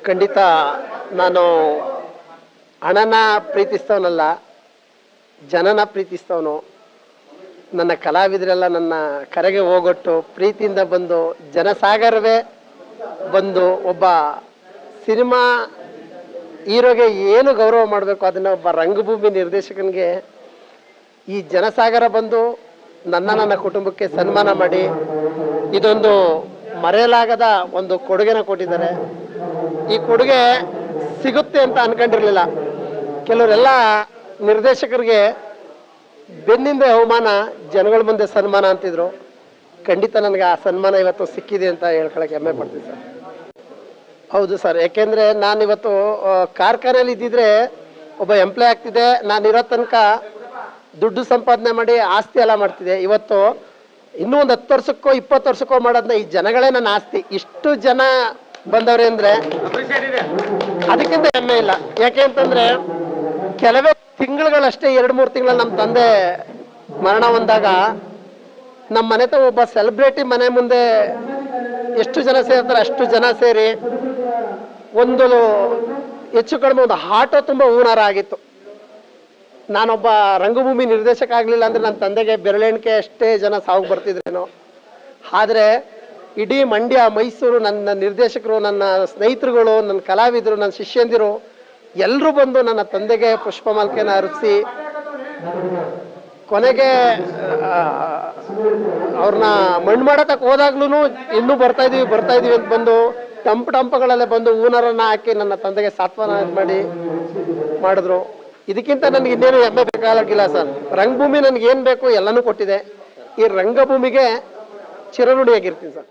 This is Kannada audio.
ಖಂಡಿತ ನಾನು ಹಣನ ಪ್ರೀತಿಸ್ತವನಲ್ಲ, ಜನನ ಪ್ರೀತಿಸ್ತವನು. ನನ್ನ ಕಲಾವಿದರೆಲ್ಲ ನನ್ನ ಕರೆಗೆ ಹೋಗೊಟ್ಟು ಪ್ರೀತಿಯಿಂದ ಬಂದು ಜನಸಾಗರವೇ ಬಂದು ಒಬ್ಬ ಸಿನಿಮಾ ಹೀರೋಗೆ ಏನು ಗೌರವ ಮಾಡಬೇಕು ಅದನ್ನು ಒಬ್ಬ ರಂಗಭೂಮಿ ನಿರ್ದೇಶಕನಿಗೆ ಈ ಜನಸಾಗರ ಬಂದು ನನ್ನ ಕುಟುಂಬಕ್ಕೆ ಸನ್ಮಾನ ಮಾಡಿ ಇದೊಂದು ಮರೆಯಲಾಗದ ಒಂದು ಕೊಡುಗೆನ ಕೊಟ್ಟಿದ್ದಾರೆ. ಈ ಕೊಡುಗೆ ಸಿಗುತ್ತೆ ಅಂತ ಅನ್ಕೊಂಡಿರ್ಲಿಲ್ಲ. ಕೆಲವರೆಲ್ಲ ನಿರ್ದೇಶಕರಿಗೆ ಬೆನ್ನಿಂದ ಅವಮಾನ, ಜನಗಳ ಮುಂದೆ ಸನ್ಮಾನ ಅಂತಿದ್ರು. ಖಂಡಿತ ನನಗೆ ಆ ಸನ್ಮಾನ ಇವತ್ತು ಸಿಕ್ಕಿದೆ ಅಂತ ಹೇಳ್ಕೊಳಕ್ಕೆ ಹೆಮ್ಮೆ ಪಡ್ತೀನಿ ಸರ್. ಹೌದು ಸರ್, ಯಾಕೆಂದರೆ ನಾನಿವತ್ತು ಕಾರ್ಖಾನೆಯಲ್ಲಿ ಇದ್ದಿದ್ರೆ ಒಬ್ಬ ಎಂಪ್ಲಾಯ್ ಆಗ್ತಿದ್ದೆ. ನಾನಿರೋ ತನಕ ದುಡ್ಡು ಸಂಪಾದನೆ ಮಾಡಿ ಆಸ್ತಿ ಎಲ್ಲ ಮಾಡ್ತಿದ್ದೆ. ಇವತ್ತು ಇನ್ನೂ ಒಂದು 10 ವರ್ಷಕ್ಕೋ 20 ವರ್ಷಕ್ಕೋ ಮಾಡೋದನ್ನ ಈ ಜನಗಳೇ ನನ್ನ ಆಸ್ತಿ. ಇಷ್ಟು ಜನ ಬಂದವ್ರೆ ಅಂದರೆ ಅದಕ್ಕಿಂತ ಹೆಮ್ಮೆ ಇಲ್ಲ. ಯಾಕೆ ಅಂತಂದರೆ ಕೆಲವೇ ತಿಂಗಳುಗಳಷ್ಟೇ, 2-3 ತಿಂಗಳಲ್ಲಿ ನಮ್ಮ ತಂದೆ ಮರಣ ಹೊಂದಾಗ ನಮ್ಮ ಮನೆ ತ ಒಬ್ಬ ಸೆಲೆಬ್ರಿಟಿ ಮನೆ ಮುಂದೆ ಎಷ್ಟು ಜನ ಸೇರ್ತಾರೆ ಅಷ್ಟು ಜನ ಸೇರಿ ಒಂದು ಹೆಚ್ಚು ಕಡಿಮೆ ಒಂದು ಆಟೋ ತುಂಬ ಹೂನಾರ ಆಗಿತ್ತು. ನಾನೊಬ್ಬ ರಂಗಭೂಮಿ ನಿರ್ದೇಶಕ ಆಗಲಿಲ್ಲ ಅಂದರೆ ನನ್ನ ತಂದೆಗೆ ಬೆರಳೆಣಿಕೆ ಅಷ್ಟೇ ಜನ ಸಾವು ಬರ್ತಿದ್ರೇನೋ. ಆದರೆ ಇಡೀ ಮಂಡ್ಯ, ಮೈಸೂರು, ನನ್ನ ನಿರ್ದೇಶಕರು, ನನ್ನ ಸ್ನೇಹಿತರುಗಳು, ನನ್ನ ಕಲಾವಿದರು, ನನ್ನ ಶಿಷ್ಯಂದಿರು ಎಲ್ಲರೂ ಬಂದು ನನ್ನ ತಂದೆಗೆ ಪುಷ್ಪಮಾಲಿಕೆನ ಅರ್ಪಿಸಿ ಕೊನೆಗೆ ಅವ್ರನ್ನ ಮಣ್ಣು ಮಾಡಕ್ಕೆ ಹೋದಾಗ್ಲೂ ಇನ್ನೂ ಬರ್ತಾ ಇದೀವಿ ಅಂತ ಬಂದು ಟಂಪಗಳಲ್ಲೇ ಬಂದು ಹೂನಾರನ್ನ ಹಾಕಿ ನನ್ನ ತಂದೆಗೆ ಸಾತ್ವನ ಮಾಡಿದ್ರು. ಇದಕ್ಕಿಂತ ನನಗೆ ಇನ್ನೇನು ಹೆಮ್ಮೆ ಬೇಕಾಗಿಲ್ಲ ಸರ್. ರಂಗಭೂಮಿ ನನಗೆ ಏನು ಬೇಕು ಎಲ್ಲನೂ ಕೊಟ್ಟಿದೆ. ಈ ರಂಗಭೂಮಿಗೆ ಚಿರಋಣಿಯಾಗಿರ್ತೀನಿ ಸರ್.